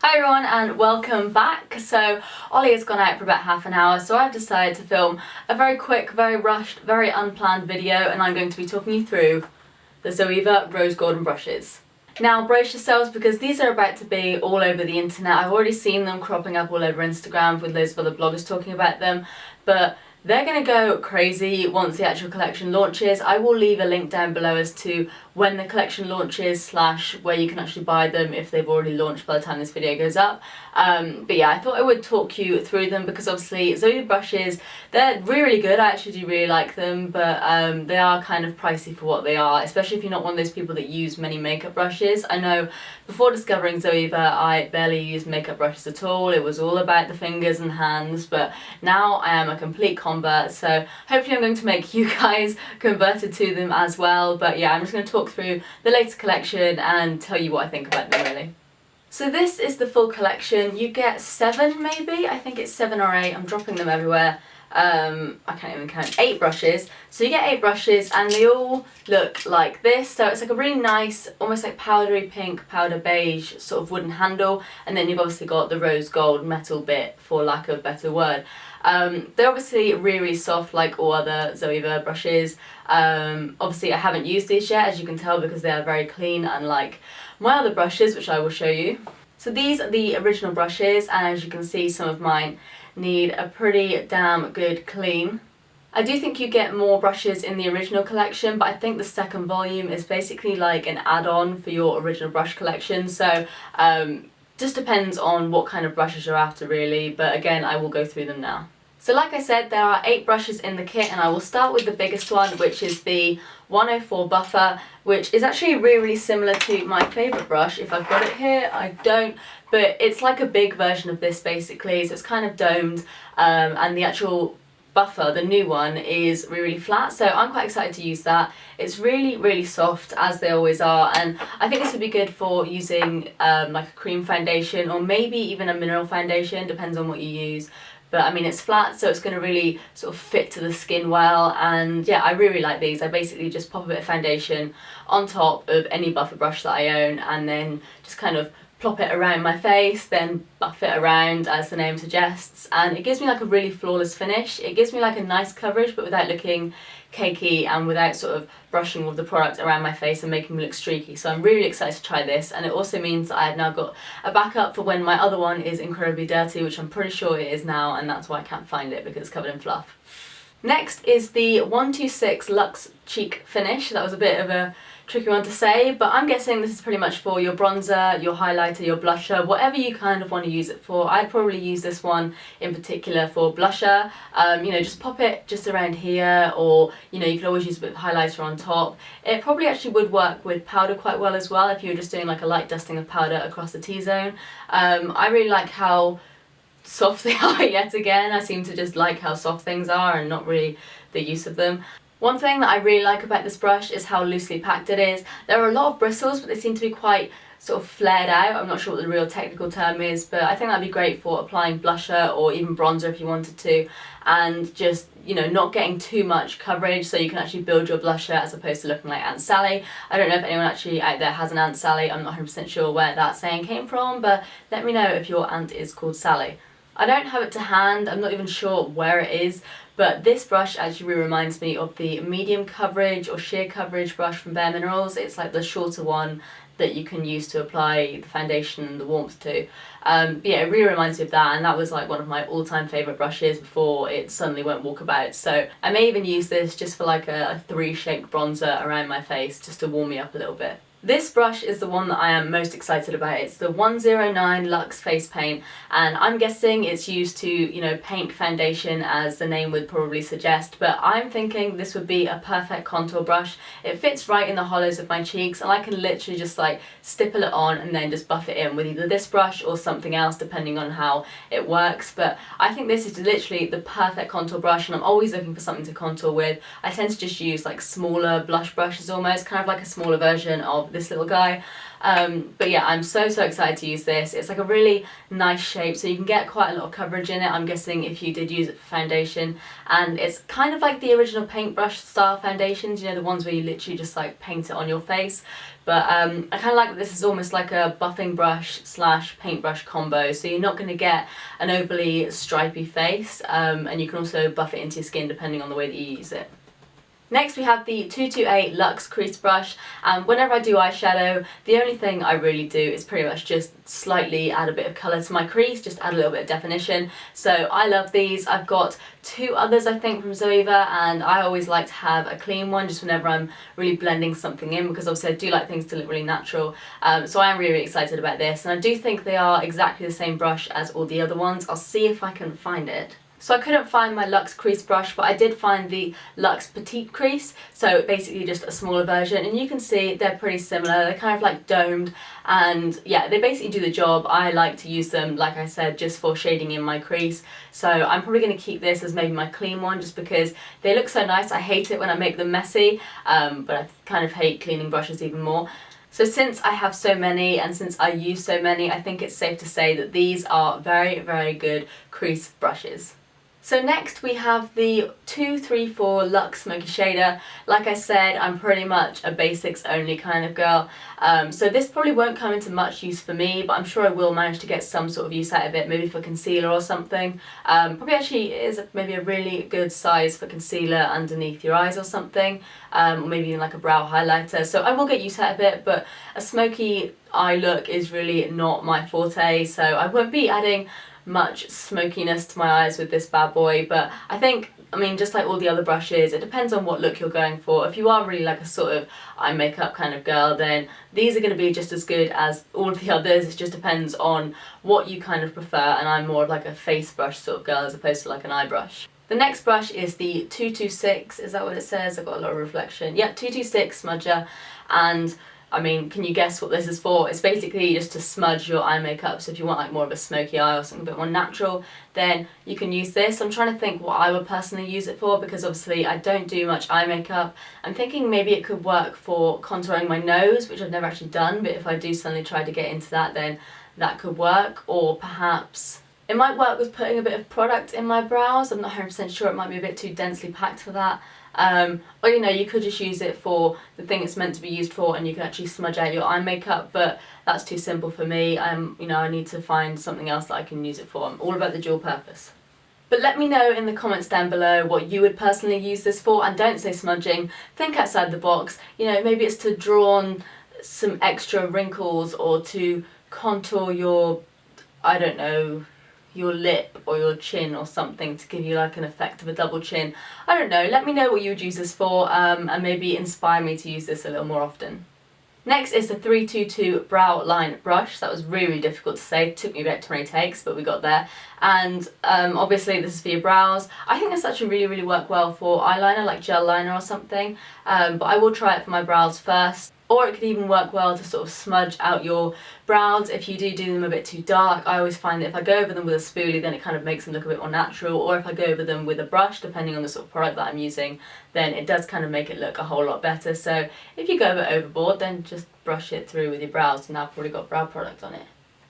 Hi everyone and welcome back. So Ollie has gone out for about half an hour, so I've decided to film a very quick, very rushed, very unplanned video, and I'm going to be talking you through the Zoeva Rose Golden brushes. Now brace yourselves because these are about to be all over the internet. I've already seen them cropping up all over Instagram with loads of other bloggers talking about them, but they're going to go crazy once the actual collection launches. I will leave a link down below as to when the collection launches / where you can actually buy them if they've already launched by the time this video goes up. But yeah, I thought I would talk you through them because obviously Zoeva brushes, they're really good. I actually do really like them, but they are kind of pricey for what they are, especially if you're not one of those people that use many makeup brushes. I know before discovering Zoeva, I barely used makeup brushes at all. It was all about the fingers and hands, but now I am a complete convert, so hopefully I'm going to make you guys converted to them as well. But yeah, I'm just going to talk through the latest collection and tell you what I think about them really. So this is the full collection. You get 7 maybe, I think it's 7 or 8, I'm dropping them everywhere. I can't even count, 8 brushes. So you get 8 brushes and they all look like this. So it's like a really nice, almost like powdery pink, powder beige sort of wooden handle, and then you've obviously got the rose gold metal bit, for lack of a better word. They're obviously really soft like all other Zoeva brushes. Obviously I haven't used these yet, as you can tell, because they are very clean, unlike my other brushes, which I will show you. So these are the original brushes, and as you can see, some of mine need a pretty damn good clean. I do think you get more brushes in the original collection, but I think the second volume is basically like an add-on for your original brush collection. So just depends on what kind of brushes you're after really, but again, I will go through them now. So like I said, there are 8 brushes in the kit, and I will start with the biggest one, which is the 104 Buffer, which is actually really similar to my favourite brush. If I've got it here, I don't, but it's like a big version of this basically, so it's kind of domed, and the actual Buffer, the new one, is really flat, so I'm quite excited to use that. It's really soft, as they always are, and I think this would be good for using like a cream foundation or maybe even a mineral foundation, depends on what you use. But I mean, it's flat, so it's going to really sort of fit to the skin well, and yeah, I really like these. I basically just pop a bit of foundation on top of any buffer brush that I own, and then just kind of plop it around my face, then buff it around as the name suggests, and it gives me like a really flawless finish. It gives me like a nice coverage, but without looking cakey and without sort of brushing all the product around my face and making me look streaky. So I'm really excited to try this, and it also means that I've now got a backup for when my other one is incredibly dirty, which I'm pretty sure it is now, and that's why I can't find it, because it's covered in fluff. Next is the 126 Luxe Cheek finish. That was a bit of a tricky one to say, but I'm guessing this is pretty much for your bronzer, your highlighter, your blusher, whatever you kind of want to use it for. I'd probably use this one in particular for blusher. You know, just pop it just around here, or you know, you could always use a bit of highlighter on top. It probably actually would work with powder quite well as well, if you were just doing like a light dusting of powder across the T-zone. I really like how soft they are yet again. I seem to just like how soft things are and not really the use of them. One thing that I really like about this brush is how loosely packed it is. There are a lot of bristles, but they seem to be quite sort of flared out. I'm not sure what the real technical term is, but I think that'd be great for applying blusher or even bronzer if you wanted to, and just, you know, not getting too much coverage, so you can actually build your blusher as opposed to looking like Aunt Sally. I don't know if anyone actually out there has an Aunt Sally. I'm not 100% sure where that saying came from, but let me know if your aunt is called Sally. I don't have it to hand, I'm not even sure where it is, but this brush actually really reminds me of the medium coverage or sheer coverage brush from Bare Minerals. It's like the shorter one that you can use to apply the foundation and the warmth to. But yeah, it really reminds me of that, and that was like one of my all-time favourite brushes before it suddenly went walkabout. So I may even use this just for like a 3-shaped bronzer around my face, just to warm me up a little bit. This brush is the one that I am most excited about. It's the 109 Luxe Face Paint, and I'm guessing it's used to, you know, paint foundation, as the name would probably suggest, but I'm thinking this would be a perfect contour brush. It fits right in the hollows of my cheeks, and I can literally just like stipple it on and then just buff it in with either this brush or something else, depending on how it works. But I think this is literally the perfect contour brush, and I'm always looking for something to contour with. I tend to just use like smaller blush brushes almost, kind of like a smaller version of this little guy. But yeah, I'm so excited to use this. It's like a really nice shape, so you can get quite a lot of coverage in it, I'm guessing, if you did use it for foundation. And it's kind of like the original paintbrush style foundations, you know, the ones where you literally just like paint it on your face. But I kind of like that this is almost like a buffing brush slash paintbrush combo, so you're not going to get an overly stripy face, and you can also buff it into your skin depending on the way that you use it. Next we have the 228 Luxe Crease brush, and whenever I do eyeshadow, the only thing I really do is pretty much just slightly add a bit of colour to my crease, just add a little bit of definition. So I love these. I've got 2 others I think from Zoeva, and I always like to have a clean one just whenever I'm really blending something in, because obviously I do like things to look really natural. So I am really excited about this, and I do think they are exactly the same brush as all the other ones. I'll see if I can find it. So I couldn't find my Luxe Crease brush, but I did find the Luxe Petite Crease, so basically just a smaller version, and you can see they're pretty similar. They're kind of like domed, and yeah, they basically do the job. I like to use them, like I said, just for shading in my crease, so I'm probably going to keep this as maybe my clean one just because they look so nice. I hate it when I make them messy, but I kind of hate cleaning brushes even more. So since I have so many and since I use so many, I think it's safe to say that these are very good crease brushes. So next we have the 234 Luxe Smoky Shader. Like I said, I'm pretty much a basics only kind of girl, so this probably won't come into much use for me, but I'm sure I will manage to get some sort of use out of it, maybe for concealer or something. Probably actually is maybe a really good size for concealer underneath your eyes or something, or maybe even like a brow highlighter, so I will get use out of it, but a smoky eye look is really not my forte, so I won't be adding much smokiness to my eyes with this bad boy. But I think, I mean, just like all the other brushes, it depends on what look you're going for. If you are really like a sort of eye makeup kind of girl, then these are going to be just as good as all of the others. It just depends on what you kind of prefer, and I'm more of like a face brush sort of girl as opposed to like an eye brush. The next brush is the 226, is that what it says? I've got a lot of reflection. Yeah, 226 smudger, and I mean, can you guess what this is for? It's basically just to smudge your eye makeup, so if you want like more of a smoky eye or something a bit more natural, then you can use this. I'm trying to think what I would personally use it for, because obviously I don't do much eye makeup. I'm thinking maybe it could work for contouring my nose, which I've never actually done, but if I do suddenly try to get into that, then that could work. Or perhaps it might work with putting a bit of product in my brows. I'm not 100% sure, it might be a bit too densely packed for that. Or you know, you could just use it for the thing it's meant to be used for, and you can actually smudge out your eye makeup, but that's too simple for me. You know, I need to find something else that I can use it for. I'm all about the dual purpose. But let me know in the comments down below what you would personally use this for, and don't say smudging, think outside the box. You know, maybe it's to draw on some extra wrinkles, or to contour your, I don't know, your lip or your chin or something, to give you like an effect of a double chin. I don't know, let me know what you would use this for, and maybe inspire me to use this a little more often. Next is the 322 Brow Line Brush. That was really difficult to say, it took me about 20 takes, but we got there. And obviously this is for your brows. I think this actually really work well for eyeliner, like gel liner or something, but I will try it for my brows first. Or it could even work well to sort of smudge out your brows if you do them a bit too dark. I always find that if I go over them with a spoolie, then it kind of makes them look a bit more natural, or if I go over them with a brush, depending on the sort of product that I'm using, then it does kind of make it look a whole lot better. So if you go a bit overboard, then just brush it through with your brows, and I've already got brow product on it.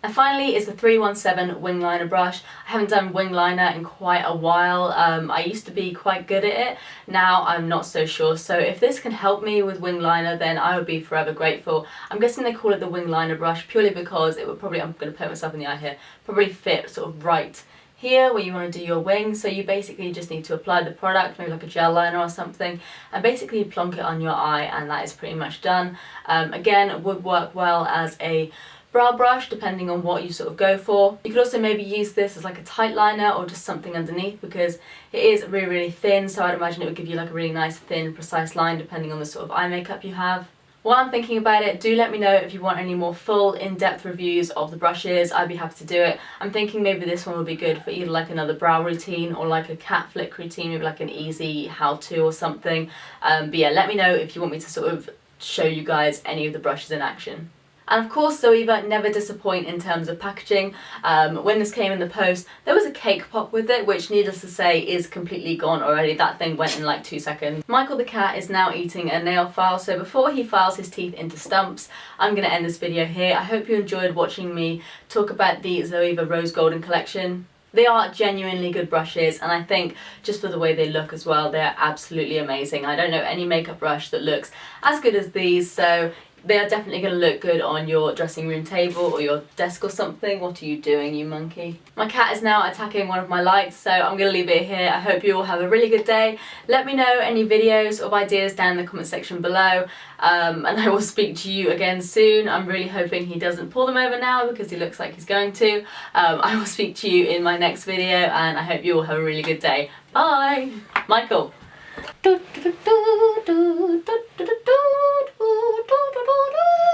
And finally is the 317 Wing Liner brush. I haven't done wing liner in quite a while. I used to be quite good at it. Now I'm not so sure. So if this can help me with wing liner, then I would be forever grateful. I'm guessing they call it the wing liner brush purely because it would probably, I'm going to put myself in the eye here, probably fit sort of right here where you want to do your wing. So you basically just need to apply the product, maybe like a gel liner or something, and basically plonk it on your eye, and that is pretty much done. Again, it would work well as a brow brush depending on what you sort of go for. You could also maybe use this as like a tight liner or just something underneath, because it is really thin, so I'd imagine it would give you like a really nice thin precise line depending on the sort of eye makeup you have. While I'm thinking about it, do let me know if you want any more full in-depth reviews of the brushes. I'd be happy to do it. I'm thinking maybe this one would be good for either like another brow routine or like a cat flick routine, maybe like an easy how-to or something. But yeah, let me know if you want me to sort of show you guys any of the brushes in action. And of course, Zoeva never disappoint in terms of packaging. When this came in the post, there was a cake pop with it, which needless to say is completely gone already. That thing went in like 2 seconds. Michael the cat is now eating a nail file, so before he files his teeth into stumps, I'm going to end this video here. I hope you enjoyed watching me talk about the Zoeva Rose Golden collection. They are genuinely good brushes, and I think just for the way they look as well, they're absolutely amazing. I don't know any makeup brush that looks as good as these, so they are definitely going to look good on your dressing room table or your desk or something. What are you doing, you monkey? My cat is now attacking one of my lights, so I'm going to leave it here. I hope you all have a really good day. Let me know any videos or ideas down in the comment section below, and I will speak to you again soon. I'm really hoping he doesn't pull them over now because he looks like he's going to. I will speak to you in my next video, and I hope you all have a really good day. Bye! Michael. Do, do, do, do, do, do, do, do, do, do, do, do, do.